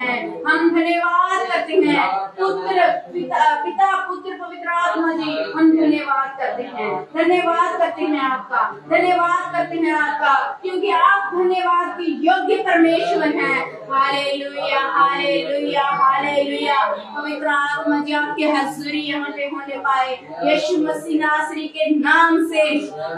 हैं। हम धन्यवाद करते हैं पिता पुत्र पवित्र आत्मा जी, हम धन्यवाद करते हैं, धन्यवाद करते हैं आपका, धन्यवाद करते हैं आपका, क्योंकि आप धन्यवाद की योग्य परमेश्वर हैं। Hallelujah hallelujah hallelujah. पवित्र आत्मा जी आपके हजूरी यहाँ पे होने पाए, यीशु मसीह नासरी के नाम से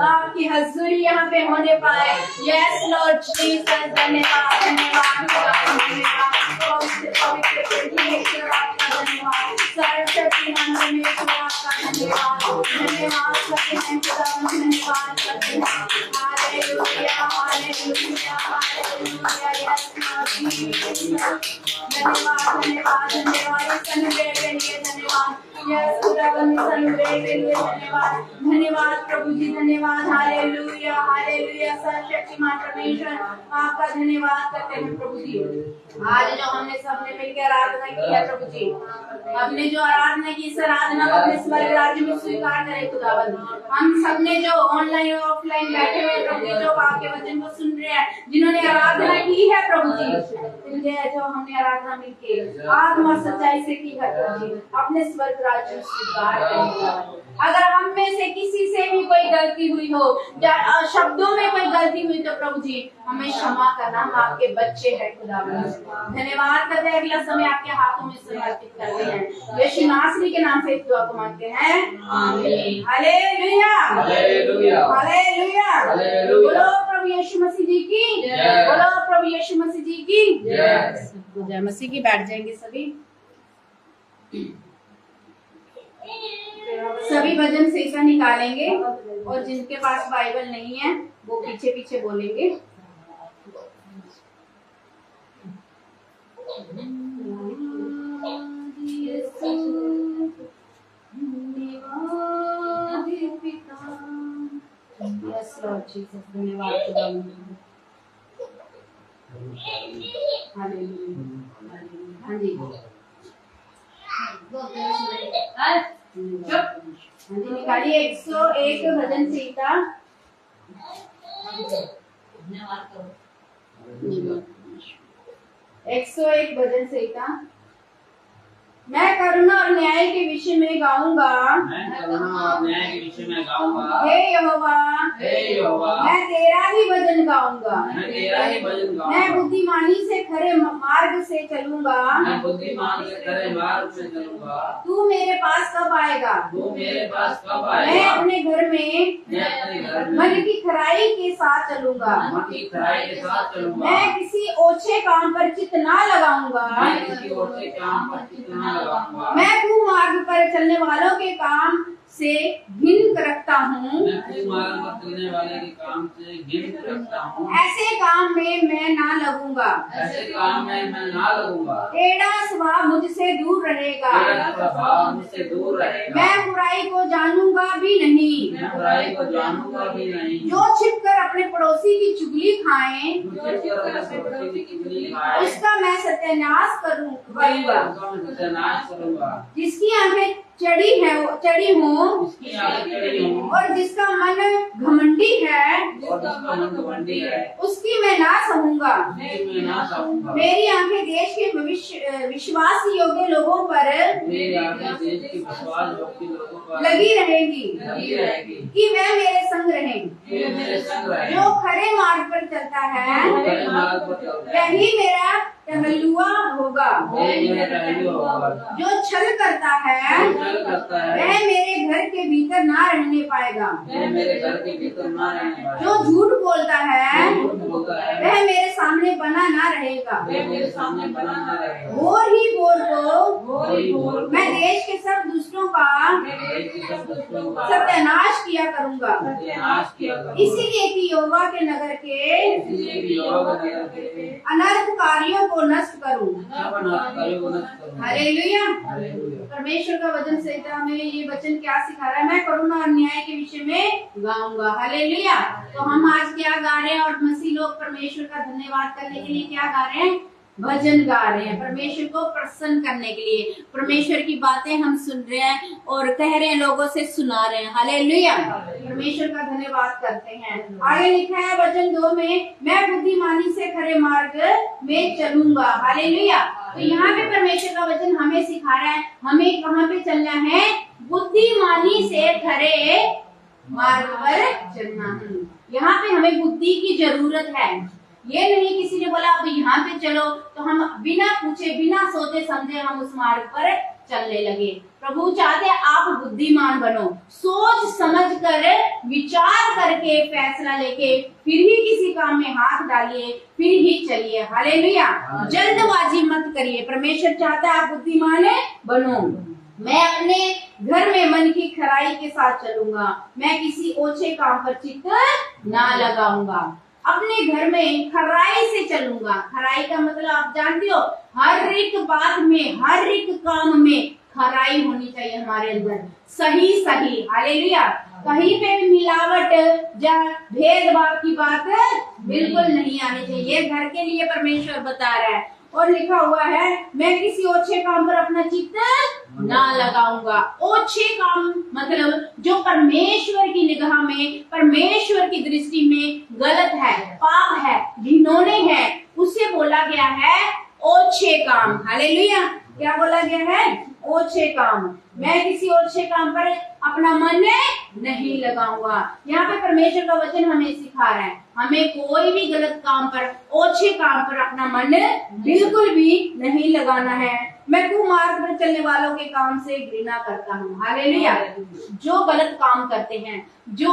आपकी हजूरी यहाँ पे होने पाए। यस लॉर्ड जीसस, धन्यवाद धन्यवाद धन्यवाद। पवित्र पवित्र परमेश्वर आपका धन्यवाद, सर्वशक्तिमान परमेश्वर आपका धन्यवाद, धन्यवाद करते हैं खुदा, धन्यवाद करते हैं। Hallelujah hallelujah hallelujah. Yes Lord Jesus, धन्यवाद धन्यवाद धन्यवाद। इस अनुग्रह के लिए धन्यवाद। यस खुदावंद, इस अनुग्रह के लिए धन्यवाद, धन्यवाद प्रभु जी, धन्यवाद। Hallelujah hallelujah. सर्वशक्तिमान परमेश्वर आपका धन्यवाद करते हैं प्रभु जी। आज जो हमने सबने मिलकर आराधना की है प्रभु जी, हमने जो आराधना की, इस आराधना को अपने स्वर्ग राज्य में स्वीकार करें खुदावंद। हम सबने जो ऑनलाइन और ऑफलाइन बैठे हुए प्रभु जी, जो आपके वचन को सुन रहे हैं, जिन्होंने आराधना की है प्रभु जी, जो हमने आराधना मिलके आत्मा सच्चाई से की है प्रभु जी, अपने स्वर्ग राज्य में स्वीकार करें। अगर हम में से किसी से भी कोई गलती हुई हो, शब्दों में कोई गलती हुई, तो प्रभु जी हमें क्षमा करना, हम आपके बच्चे हैं खुदावंद। धन्यवाद करते हैं, अगला समय आपके हाथों में समर्पित करते हैं। यीशु नासरी के नाम से दुआ को मांगते हैं, आमीन। Hallelujah hallelujah hallelujah. बोलो प्रभु यीशु मसीह जी की जय, बोलो प्रभु यीशु मसीह जी की जय। जय मसीह की। बैठ जाएंगे सभी। सभी भजन सीसा निकालेंगे और जिनके पास बाइबल नहीं है वो पीछे पीछे बोलेंगे। यस लॉर्ड जीसस, धन्यवाद। हाँ जी निकालिए 101 भजन संहिता। 101 भजन संहिता। मैं करुणा और न्याय के विषय में गाऊंगा, हे यहोवा मैं तेरा ही भजन गाऊंगा। मैं बुद्धिमानी से खरे मार्ग से चलूंगा। तू मेरे पास कब आएगा? मैं अपने घर में मन की खराई के साथ चलूंगा। मैं किसी ओछे काम पर चित्त ना लगाऊंगा। मैं कुमार्ग पर चलने वालों के काम से घिन रखता हूँ। ऐसे काम में मैं ना लगूंगा। टेढ़ा स्वभाव मुझसे दूर रहेगा। मैं बुराई को जानूंगा भी नहीं। जो छिपकर अपने पड़ोसी की चुगली खाएं, उसका मैं सत्यानाश करूंगा। जिसकी आंखें चढ़ी हो और जिसका मन घमंडी है, उसकी मैं ना सहूंगा। मेरी आंखें देश के विश्वास योग्य लोगों पर लगी रहेगी कि वह मेरे संग रहें। जो खरे मार्ग पर चलता है वही मेरा टहलुआ होगा। जो छल करता है वह मेरे घर के भीतर ना रहने पाएगा। जो झूठ बोलता है वह मेरे सामने बना ना रहेगा। बोर ही बोर को मैं देश के सब दुष्टों का सत्यानाश किया करूंगा। इसीलिए कि यहोवा के नगर के अनर्थकारियों को नष्ट करूं। हालेलुया। परमेश्वर का वचन संहिता में ये वचन क्या सिखा रहा है? मैं करुणा और न्याय के विषय में गाऊंगा। हालेलुया। तो हम आज क्या गा रहे हैं और मसीह लोग परमेश्वर का धन्यवाद करने के लिए क्या गा रहे हैं? भजन गा रहे हैं, परमेश्वर को प्रसन्न करने के लिए परमेश्वर की बातें हम सुन रहे हैं और कह रहे हैं, लोगों से सुना रहे हैं। हालेलुया, परमेश्वर का धन्यवाद करते हैं। आगे लिखा है वचन 2 में, मैं बुद्धिमानी से खरे मार्ग में चलूंगा। हालेलुया। तो यहाँ पे परमेश्वर का वचन हमें सिखा रहा है हमें कहाँ पे चलना है, बुद्धिमानी से खरे मार्ग पर चलना है। यहाँ पे हमें बुद्धि की जरूरत है। ये नहीं किसी ने बोला अब यहाँ पे चलो तो हम बिना पूछे बिना सोचे समझे हम उस मार्ग पर चलने लगे। प्रभु चाहते हैं आप बुद्धिमान बनो, सोच समझ कर विचार करके फैसला लेके फिर ही किसी काम में हाथ डालिए, फिर ही चलिए। हालेलुया, जल्दबाजी मत करिए। परमेश्वर चाहता है आप बुद्धिमान बनो। मैं अपने घर में मन की खराई के साथ चलूंगा, मैं किसी ओछे काम पर चित्त ना लगाऊंगा। अपने घर में खराई से चलूंगा। खराई का मतलब आप जानते हो, हर एक बात में हर एक काम में खराई होनी चाहिए हमारे अंदर, सही सही। हालेलुया, कहीं पे भी मिलावट या भेदभाव की बात बिल्कुल नहीं आनी चाहिए। घर के लिए परमेश्वर बता रहा है। और लिखा हुआ है, मैं किसी ओछे काम पर अपना चित्त ना लगाऊंगा। ओछे काम मतलब जो परमेश्वर की निगाह में, परमेश्वर की दृष्टि में गलत है, पाप है, घिनौने है, उसे बोला गया है ओछे काम। हालेलुया, क्या बोला गया है? ओछे काम। मैं किसी ओछे काम पर अपना मन नहीं लगाऊंगा। यहाँ पे परमेश्वर का वचन हमें सिखा रहा है हमें कोई भी गलत काम पर, ओछे काम पर अपना मन बिल्कुल भी नहीं लगाना है। मैं कुमार्ग पर चलने वालों के काम से घृणा करता हूँ। हालेलुया, जो गलत काम करते हैं, जो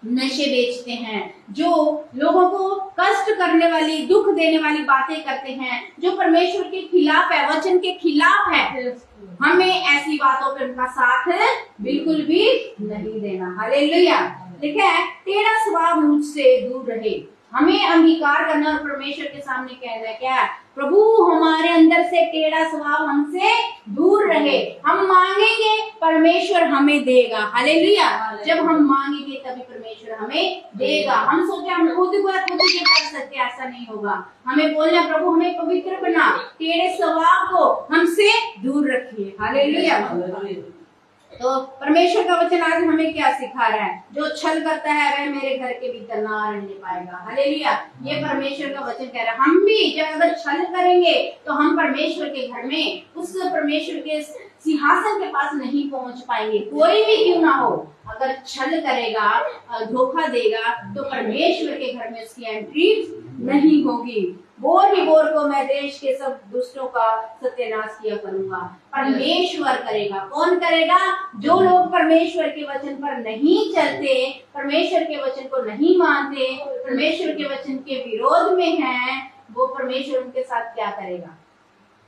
नशे बेचते हैं, जो लोगों को कष्ट करने वाली, दुख देने वाली बातें करते हैं, जो परमेश्वर के खिलाफ है, वचन के खिलाफ है, हमें ऐसी बातों पर उनका साथ बिल्कुल भी नहीं देना। हालेलुया, लिखा है टेढ़ा स्वभाव मुझसे दूर रहे। हमें अंगीकार करना और परमेश्वर के सामने कहना है क्या? प्रभु हमारे अंदर से टेढ़ा स्वभाव हमसे दूर रहे। हम मांगेंगे परमेश्वर हमें देगा। हालेलुया, जब हम मांगेंगे तभी परमेश्वर हमें देगा। हम सोचे हम खुद को कर सकते, ऐसा नहीं होगा। हमें बोलना प्रभु हमें पवित्र बना, टेढ़े स्वभाव को हमसे दूर रखिए। हालेलुया। तो परमेश्वर का वचन आज हमें क्या सिखा रहा है? जो छल करता है वह मेरे घर के भीतर ना रहने पाएगा। हालेलुया, ये परमेश्वर का वचन कह रहा है। हम भी जब अगर छल करेंगे तो हम परमेश्वर के घर में, उस परमेश्वर के सिंहासन के पास नहीं पहुंच पाएंगे। कोई भी क्यों ना हो, अगर छल करेगा, धोखा देगा, तो परमेश्वर के घर में उसकी एंट्री नहीं होगी। बोर ही बोर को मैं देश के सब दुष्टों का सत्यानाश किया करूंगा। परमेश्वर करेगा। कौन करेगा? जो लोग परमेश्वर के वचन पर नहीं चलते, परमेश्वर के वचन को नहीं मानते, परमेश्वर के वचन के विरोध में हैं, वो परमेश्वर उनके साथ क्या करेगा?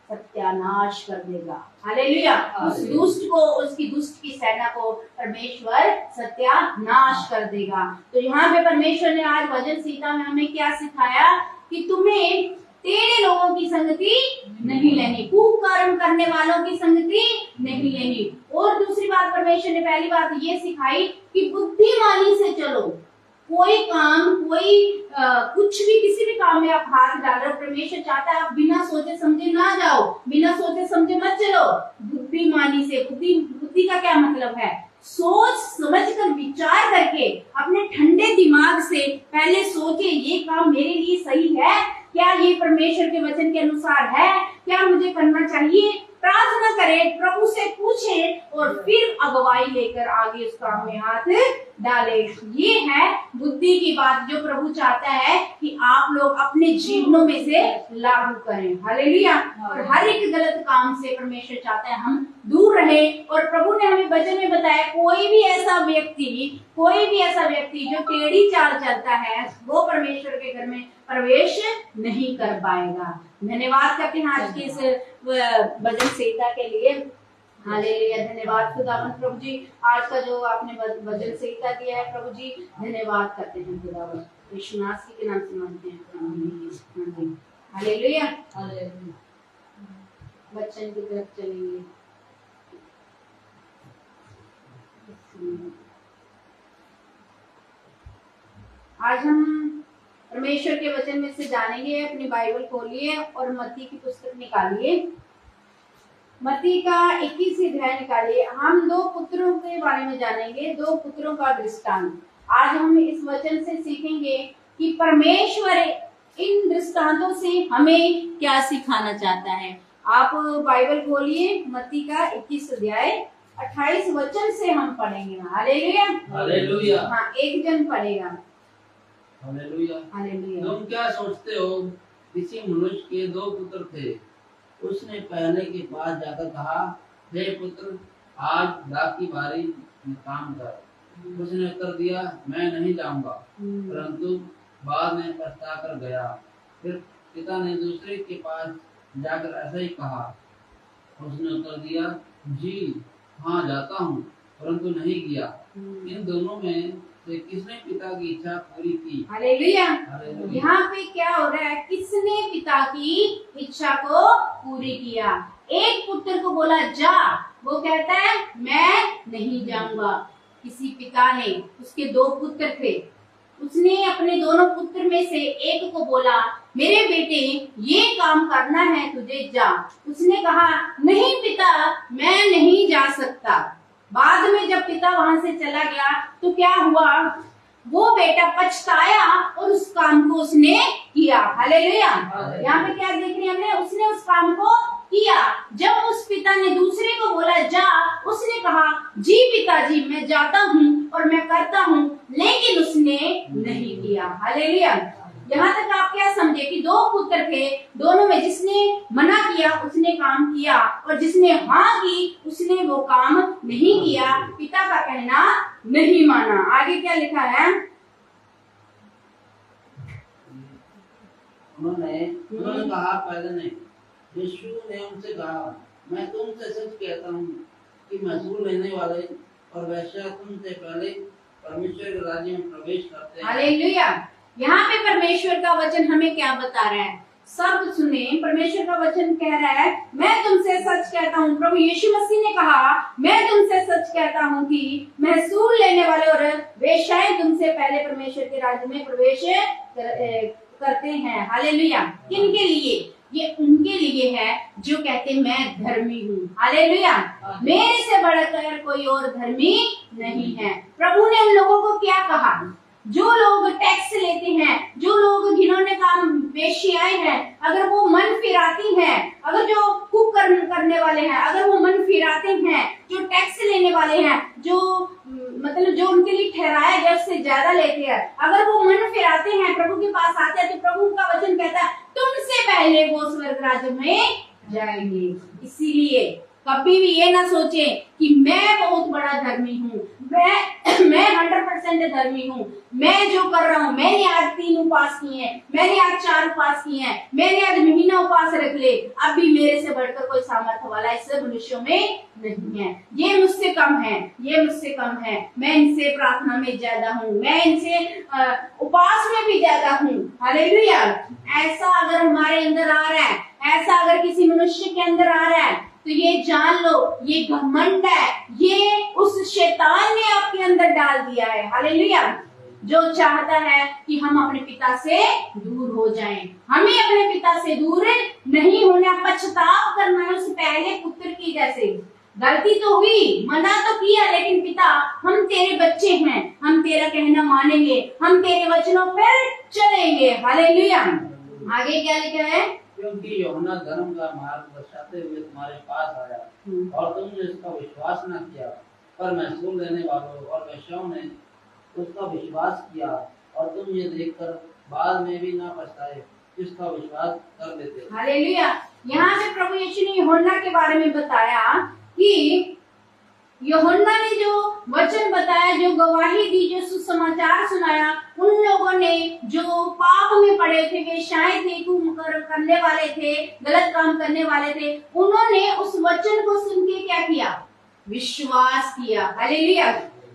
सत्यानाश कर देगा। हालेलुया, उस दुष्ट को, उसकी दुष्ट की सेना को परमेश्वर सत्यानाश कर देगा। तो यहाँ पे परमेश्वर ने आज भजन संहिता में हमें क्या सिखाया कि तुम्हें टेढ़े लोगों की संगति नहीं लेनी, कुकर्म करने वालों की संगति नहीं लेनी। और दूसरी बात परमेश्वर ने पहली बात ये सिखाई कि बुद्धिमानी से चलो। कोई काम, कोई कुछ भी, किसी भी काम में आप हाथ डाल रहे हो, परमेश्वर चाहता है आप बिना सोचे समझे ना जाओ, बिना सोचे समझे मत चलो, बुद्धिमानी से। बुद्धि का क्या मतलब है? सोच समझकर विचार करके अपने ठंडे दिमाग से पहले सोचे ये काम मेरे लिए सही है क्या, ये परमेश्वर के वचन के अनुसार है क्या, मुझे करना चाहिए। प्रार्थना करें, प्रभु से पूछें और फिर अगुवाई लेकर आगे उस काम में हाथ डाले। ये है बुद्धि की बात जो प्रभु चाहता है कि आप लोग अपने जीवनों में से लागू करें। हालेलुया। और हर एक गलत काम से परमेश्वर चाहता है हम दूर रहें। और प्रभु ने हमें वचन में बताया कोई भी ऐसा व्यक्ति जो टेढ़ी चाल चलता है वो परमेश्वर के घर में प्रवेश नहीं कर पाएगा। धन्यवाद करते हैं आज के इस भजन संहिता के लिए। हालेलुया, धन्यवाद खुदावन प्रभु जी, आज का जो आपने भजन संहिता दिया है प्रभु जी, धन्यवाद करते हैं खुदावन। यीशु मसीह के नाम से मांगते हैं। हालेलुया। वचन की तरफ चलेंगे। आज हम परमेश्वर के वचन में से जानेंगे। अपनी बाइबल खोलिए और मत्ती की पुस्तक निकालिए। मत्ती का 21 अध्याय निकालिए। हम दो पुत्रों के बारे में जानेंगे, दो पुत्रों का दृष्टांत। आज हम इस वचन से सीखेंगे कि परमेश्वर इन दृष्टांतों से हमें क्या सिखाना चाहता है। आप बाइबल खोलिए, मत्ती का 21 अध्याय 28 वचन से हम पढ़ेंगे। Hallelujah hallelujah. हाँ, एक जन पढ़ेगा। हालेलुया। हालेलुया। तुम क्या सोचते हो? किसी मनुष्य के दो पुत्र थे। उसने पहले के पास जाकर कहा, हे पुत्र, आज दाख की बारी में काम कर। उसने उत्तर दिया, मैं नहीं जाऊंगा। परंतु बाद में पछता कर गया। फिर पिता ने दूसरे के पास जाकर ऐसा ही कहा। उसने उत्तर दिया, जी हाँ, जाता हूँ, परंतु नहीं गया। इन दोनों में से किसने पिता की इच्छा पूरी की? हालेलुया। हालेलुया। यहाँ पे क्या हो रहा है? किसने पिता की इच्छा को पूरी किया? एक पुत्र को बोला जा, वो कहता है मैं नहीं जाऊंगा। किसी पिता ने, उसके दो पुत्र थे, उसने अपने दोनों पुत्र में से एक को बोला, मेरे बेटे ये काम करना है, तुझे जा। उसने कहा, नहीं पिता, मैं नहीं जा सकता। बाद में जब पिता वहां से चला गया तो क्या हुआ? वो बेटा पछताया और उस काम को उसने किया। हालेलुया। यहाँ पे क्या देख रहे हैं हमने? उसने उस काम को किया। जब उस पिता ने दूसरे को बोला जा, उसने कहा, जी पिताजी, मैं जाता हूँ और मैं करता हूँ, लेकिन उसने नहीं किया। हालेलुया। यहाँ तक आप क्या समझे कि दो पुत्र थे, दोनों में जिसने मना किया उसने काम किया, और जिसने हाँ की उसने वो काम नहीं किया, पिता का कहना नहीं माना। आगे क्या लिखा है? उन्होंने कहा, पहले नहीं। यीशु ने उनसे कहा, मैं तुमसे सच कहता हूँ कि मसूल लेने वाले और वैश्या तुमसे पहले परमेश्वर के राज्य में प्रवेश करते हैं। हालेलुया। यहाँ पे परमेश्वर का वचन हमें क्या बता रहा है? सब सुने, परमेश्वर का वचन कह रहा है, मैं तुमसे सच कहता हूँ। प्रभु यीशु मसीह ने कहा, मैं तुमसे सच कहता हूँ कि महसूल लेने वाले और वेश्याएं तुमसे पहले परमेश्वर के राज्य में प्रवेश करते हैं। हालेलुया। किनके लिए? ये उनके लिए है जो कहते मैं धर्मी हूँ। हालेलुया। मेरे से बढ़कर कोई और धर्मी नहीं है। प्रभु ने उन लोगों को क्या कहा? जो लोग टैक्स लेते हैं, जो लोग घिनौने काम वेश्याएं हैं, अगर वो मन फिराती हैं, अगर जो कुकर्म करने वाले हैं, अगर वो मन फिराते हैं, जो टैक्स लेने वाले हैं, जो मतलब जो उनके लिए ठहराया गया उससे ज्यादा लेते हैं, अगर वो मन फिराते हैं, प्रभु के पास आते हैं, तो प्रभु का वचन कहता है तुमसे पहले वो स्वर्ग राज्य में जाएंगे। इसीलिए कभी भी ये ना सोचे कि मैं बहुत बड़ा धर्मी हूँ, मैं 100% धर्मी हूँ, मैं जो कर रहा हूँ, मैंने आज 3 उपवास किए हैं, मैंने आज 4 उपवास किए हैं, मैंने आज महीना उपवास रख ले, अब भी मेरे से बढ़कर कोई सामर्थ्य वाला इस मनुष्यों में नहीं है। ये मुझसे कम है, ये मुझसे कम है, मैं इनसे प्रार्थना में ज्यादा हूँ, मैं इनसे उपवास में भी ज्यादा हूँ। हालेलुया। ऐसा अगर हमारे अंदर आ रहा है, ऐसा अगर किसी मनुष्य के अंदर आ रहा है, तो ये जान लो, ये घमंड है, ये उस शैतान ने आपके अंदर डाल दिया है। हालेलुया। जो चाहता है कि हम अपने पिता से दूर हो जाएं। हमें अपने पिता से दूर नहीं होना, पछताव करना है उस पहले पुत्र की जैसे। गलती तो हुई, मना तो किया, लेकिन पिता हम तेरे बच्चे हैं, हम तेरा कहना मानेंगे, हम तेरे वचनों पर चलेंगे। हालेलुया। आगे क्या लिखा है? क्योंकि यूहन्ना धर्म का मार्ग दर्शाते हुए तुम्हारे पास आया और तुमने इसका विश्वास न किया, पर महसूल लेने वालों और वेश्याओं ने उसका विश्वास किया, और तुम ये देखकर बाद में भी ना पछताए, इसका विश्वास कर लेते। हालेलुया। यहाँ से प्रभु यीशु ने यूहन्ना के बारे में बताया कि यूहन्ना ने जो वचन बताया, जो गवाही दी, जो सुसमाचार सुनाया, उन लोगों ने जो पाप में पड़े थे, वेश्याएं थे, कुकर्म करने वाले थे, गलत काम करने वाले थे, उन्होंने उस वचन को सुन के क्या किया? विश्वास किया। हालेलुया।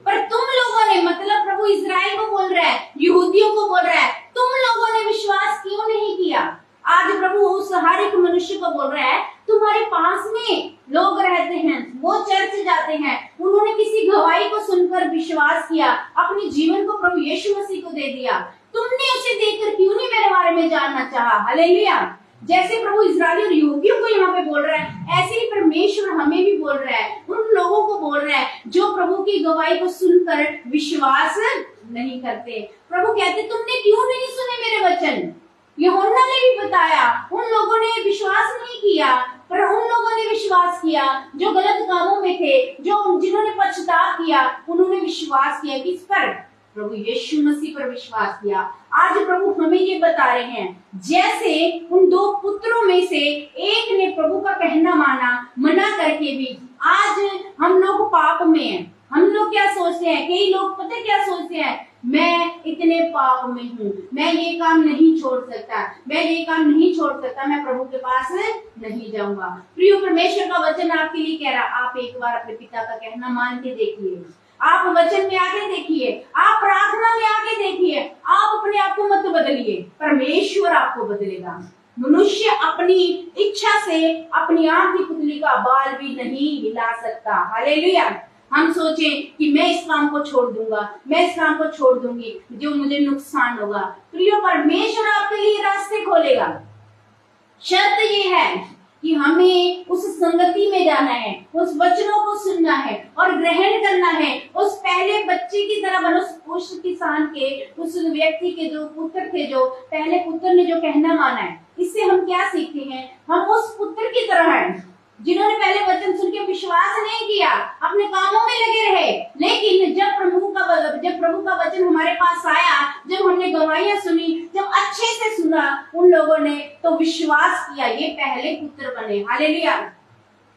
पर तुम लोगों ने, मतलब प्रभु इजराइल को बोल रहा है, यहूदियों को बोल रहा है, तुम लोगों ने विश्वास क्यों नहीं किया? आज प्रभु उस हर एक मनुष्य को बोल रहा है, तुम्हारे पास में लोग रहते हैं, वो चर्च जाते हैं, उन्होंने किसी गवाही को सुनकर विश्वास किया, अपने जीवन को प्रभु यीशु मसीह को दे दिया, तुमने उसे देखकर क्यों नहीं मेरे बारे में जानना चाहा। हालेलुया। जैसे प्रभु इस्राएली और यहूदियों को यहाँ पे बोल रहा है, ऐसे ही परमेश्वर हमें भी बोल रहा है, उन लोगों को बोल रहा है जो प्रभु की गवाही को सुनकर विश्वास नहीं करते। प्रभु कहते तुमने क्यों नहीं सुने मेरे वचन। यूहन्ना ने भी बताया, उन लोगों ने विश्वास नहीं किया, पर उन लोगों ने विश्वास किया जो गलत कामों में थे, जो जिन्होंने पश्चाताप किया, उन्होंने विश्वास किया किस पर? प्रभु यीशु मसीह पर विश्वास किया। आज प्रभु हमें ये बता रहे हैं, जैसे उन दो पुत्रों में से एक ने प्रभु का कहना माना, मना करके भी आज हम लोग पाप में हैं। हम लोग क्या सोचते हैं, कई लोग पता क्या सोचते हैं, मैं इतने पाप में हूँ, मैं ये काम नहीं छोड़ सकता, मैं ये काम नहीं छोड़ सकता, मैं प्रभु के पास नहीं जाऊंगा। प्रिय, परमेश्वर का वचन आपके लिए कह रहा, आप एक बार अपने पिता का कहना मान के देखिए, आप वचन में आके देखिए, आप प्रार्थना में आके देखिए, आप अपने आप को मत बदलिए, परमेश्वर आपको बदलेगा। मनुष्य अपनी इच्छा से अपनी आंख की पुतली का बाल भी नहीं हिला सकता। हालेलुया। हम सोचें कि मैं इस काम को छोड़ दूंगा, मैं इस काम को छोड़ दूंगी, जो मुझे नुकसान होगा। प्रिय, परमेश्वर आपके लिए रास्ते खोलेगा। शर्त ये है कि हमें उस संगति में जाना है, उस वचनों को सुनना है और ग्रहण करना है। उस पहले बच्चे की तरह बनो, उस किसान के, उस व्यक्ति के जो पुत्र थे, जो पहले पुत्र ने जो कहना माना है, इससे हम क्या सीखते हैं? हम उस पुत्र की तरह हैं जिन्होंने पहले वचन सुन के विश्वास नहीं किया, अपने कामों में लगे रहे, लेकिन जब प्रभु का वचन हमारे पास आया, जब हमने गवाहियां सुनी, जब अच्छे से सुना उन लोगों ने, तो विश्वास किया, ये पहले पुत्र बने। हालेलुया।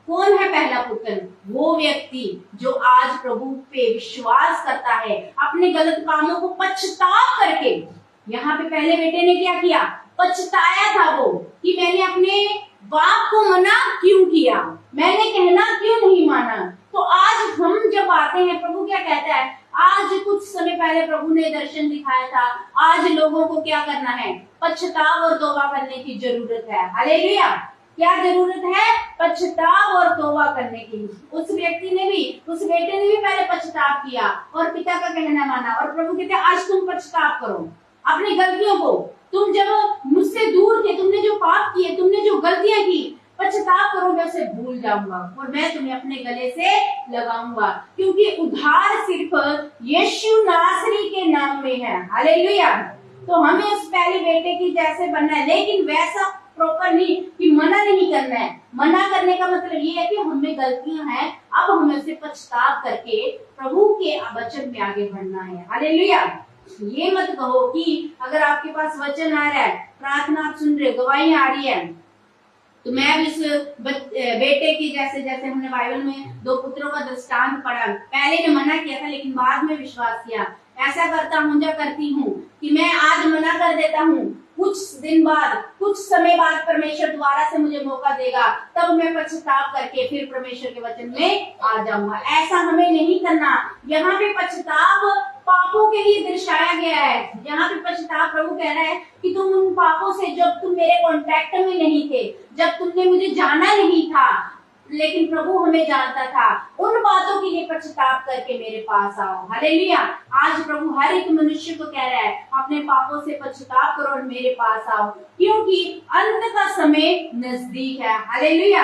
कौन है पहला पुत्र? वो व्यक्ति जो आज प्रभु पे विश्वास करता है, अपने गलत कामों को पछताव करके। यहाँ पे पहले बेटे ने क्या किया? पछताया था वो कि मैंने अपने बाप को मना क्यों किया, मैंने कहना क्यों नहीं माना। तो आज हम जब आते हैं, प्रभु क्या कहता है? आज कुछ समय पहले प्रभु ने दर्शन दिखाया था, आज लोगों को क्या करना है? पछताव और तौबा करने की जरूरत है। हालेलुया। क्या जरूरत है? पछताव और तौबा करने की। उस व्यक्ति ने भी, उस बेटे ने भी पहले पछताव किया और पिता का कहना माना, और प्रभु कहते हैं आज तुम पछताव करो अपनी गलतियों को। तुम जब मुझसे दूर थे, तुमने जो पाप किए, तुमने जो गलतियां की, पछताव करो, मैं उसे भूल जाऊंगा और मैं तुम्हें अपने गले से लगाऊंगा, क्योंकि उद्धार सिर्फ यीशु नासरी के नाम में है। हालेलुया। तो हमें उस पहले बेटे की जैसे बनना है, लेकिन वैसा प्रॉपर नहीं कि मना नहीं करना है। मना करने का मतलब ये है कि हमें गलतियां हैं, अब हमें उसे पछताव करके प्रभु के वचन में आगे बढ़ना है। हालेलुया। ये मत कहो कि अगर आपके पास वचन आ रहा है, प्रार्थना आप सुन रहे, गवाही आ रही है, तो मैं इस बेटे की जैसे हमने बाइबल में दो पुत्रों का दृष्टांत पढ़ा, पहले ने मना किया था लेकिन बाद में विश्वास किया। ऐसा करता हूँ या करती हूँ कि मैं आज मना कर देता हूँ, कुछ दिन बाद, कुछ समय बाद परमेश्वर दोबारा से मुझे मौका देगा, तब मैं पछताव करके फिर परमेश्वर के वचन में आ जाऊंगा। ऐसा हमें नहीं करना। यहाँ पे पछताव पापों के लिए दर्शाया गया है। यहाँ पे पछताव प्रभु कह रहा है कि तुम उन पापों से, जब तुम मेरे कांटेक्ट में नहीं थे, जब तुमने मुझे जाना नहीं था, लेकिन प्रभु हमें जानता था, उन बातों के लिए पछताव करके मेरे पास आओ। हालेलुया। आज प्रभु हर एक मनुष्य को कह रहा है, अपने पापों से पछताव करो और मेरे पास आओ, क्योंकि अंत का समय नजदीक है। हालेलुया।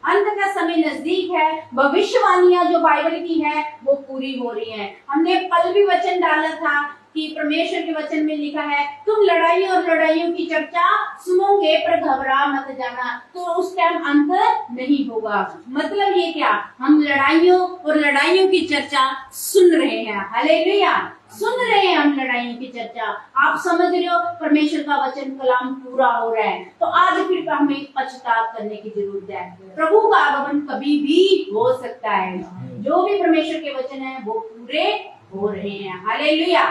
अंत का समय नजदीक है। भविष्यवाणियां जो बाइबल की है वो पूरी हो रही हैं। हमने कल भी वचन डाला था कि परमेश्वर के वचन में लिखा है, तुम लड़ाई और लड़ाइयों की चर्चा सुनोगे पर घबरा मत जाना, तो उस टाइम अंत नहीं होगा। मतलब ये क्या? हम लड़ाइयों और लड़ाइयों की चर्चा सुन रहे हैं। हालेलुया। सुन रहे हैं हम लड़ाइयों की चर्चा। आप समझ रहे हो, परमेश्वर का वचन कलाम पूरा हो रहा है, तो आज फिर हमें पछताव करने की जरूरत है। प्रभु का आगमन कभी भी हो सकता है। जो भी परमेश्वर के वचन है वो पूरे हो रहे हैं। हालेलुया।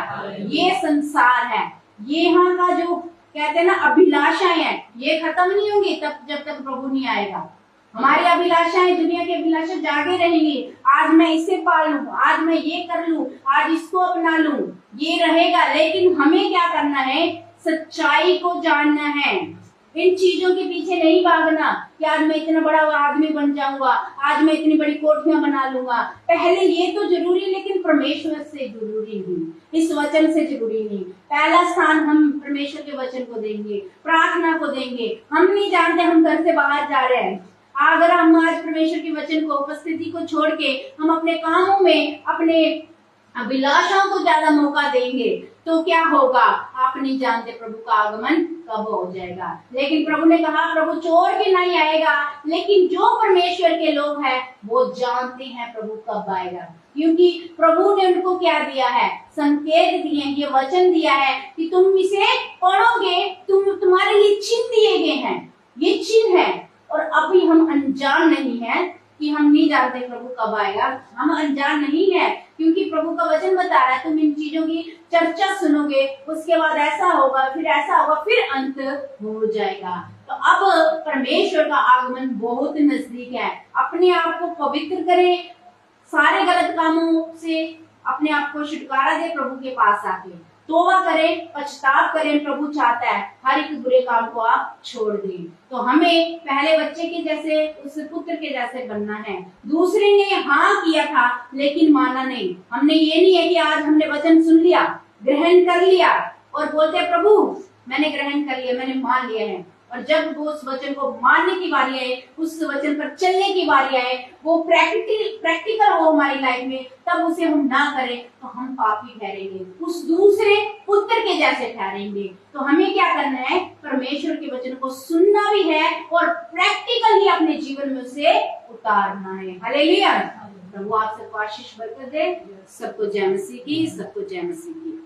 ये संसार है, ये यहाँ का जो कहते हैं ना अभिलाषाएं हैं, ये खत्म नहीं होंगी तब जब तक प्रभु नहीं आएगा। हमारी अभिलाषाएं, दुनिया की अभिलाषा जागे रहेंगी। आज मैं इसे पा लूं, आज मैं ये कर लूं, आज इसको अपना लूं, ये रहेगा। लेकिन हमें क्या करना है? सच्चाई को जानना है। इन चीजों के पीछे नहीं भागना कि आज मैं इतना बड़ा आदमी बन जाऊंगा, आज मैं इतनी बड़ी कोठियां बना लूंगा। पहले ये तो जरूरी, लेकिन परमेश्वर से जरूरी नहीं, इस वचन से जरूरी नहीं। पहला स्थान हम परमेश्वर के वचन को देंगे, प्रार्थना को देंगे। हम नहीं जानते हम घर से बाहर जा रहे हैं, अगर हम आज परमेश्वर के वचन को, उपस्थिति को छोड़ के हम अपने कामों में, अपने अभिलाषाओं को ज्यादा मौका देंगे तो क्या होगा? आप नहीं जानते प्रभु का आगमन कब हो जाएगा। लेकिन प्रभु ने कहा प्रभु चोर के नहीं आएगा, लेकिन जो परमेश्वर के लोग हैं वो जानते हैं प्रभु कब आएगा, क्योंकि प्रभु ने उनको क्या दिया है? संकेत दिए, ये वचन दिया है कि तुम इसे पढ़ोगे, तुम्हारे लिए चिन्ह दिए गए हैं, ये चिन्ह है। और अभी हम अनजान नहीं है कि हम नहीं जानते प्रभु कब आएगा, हम अनजान नहीं है, क्योंकि प्रभु का वचन बता रहा है तुम इन चीजों की चर्चा सुनोगे, उसके बाद ऐसा होगा, फिर ऐसा होगा, फिर अंत हो जाएगा। तो अब परमेश्वर का आगमन बहुत नजदीक है। अपने आप को पवित्र करें, सारे गलत कामों से अपने आप को छुटकारा दे, प्रभु के पास आके तौबा करें, पछताव करें। प्रभु चाहता है हर एक बुरे काम को आप छोड़ दें। तो हमें पहले बच्चे के जैसे, उस पुत्र के जैसे बनना है। दूसरे ने हाँ किया था लेकिन माना नहीं। हमने ये नहीं है कि आज हमने वचन सुन लिया, ग्रहण कर लिया और बोलते प्रभु मैंने ग्रहण कर लिया, मैंने मान लिया है, और जब वो उस वचन को मानने की बारी आए, उस वचन पर चलने की बारी आए, वो प्रैक्टिकल हो हमारी लाइफ में, तब उसे हम ना करें तो हम पापी ठहरेंगे, उस दूसरे पुत्र के जैसे ठहरेंगे। तो हमें क्या करना है? परमेश्वर के वचन को सुनना भी है और प्रैक्टिकली अपने जीवन में उसे उतारना है। हालेलुया। प्रभु आप सबको आशीष बरकत दे। सबको जय मसीह की, सबको जय मसीह की।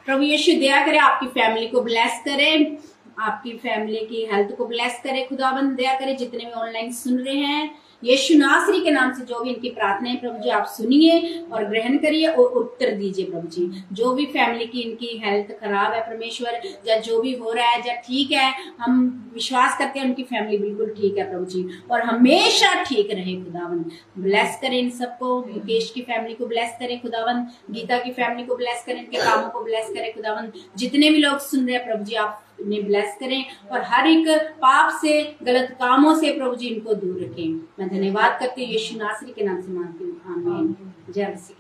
प्रभु यीशु दया करे, आपकी फैमिली को ब्लेस करे, आपकी फैमिली की हेल्थ को ब्लेस करे। खुदाबंद दया करे जितने भी ऑनलाइन सुन रहे हैं, यीशु नासरी के नाम से जो भी इनकी प्रार्थना है प्रभु जी आप सुनिए और ग्रहण करिए और उत्तर दीजिए प्रभु जी। जो भी फैमिली की इनकी हेल्थ खराब है परमेश्वर, या जो भी हो रहा है या ठीक है, हम विश्वास करते हैं उनकी फैमिली बिल्कुल ठीक है प्रभु जी, और हमेशा ठीक रहे। खुदावंद ब्लेस करें इन सबको, मुकेश की फैमिली को ब्लेस करें खुदावंद, गीता की फैमिली को ब्लेस करें, इनके कामों को ब्लेस करें खुदावंद। जितने भी लोग सुन रहे हैं प्रभु जी आप इन्हें ब्लेस करें और हर एक पाप से, गलत कामों से प्रभु जी इनको दूर रखें। मैं धन्यवाद करती हूँ, यीशु नासरी के नाम से मांगती हूँ, आमीन। जय मसीह।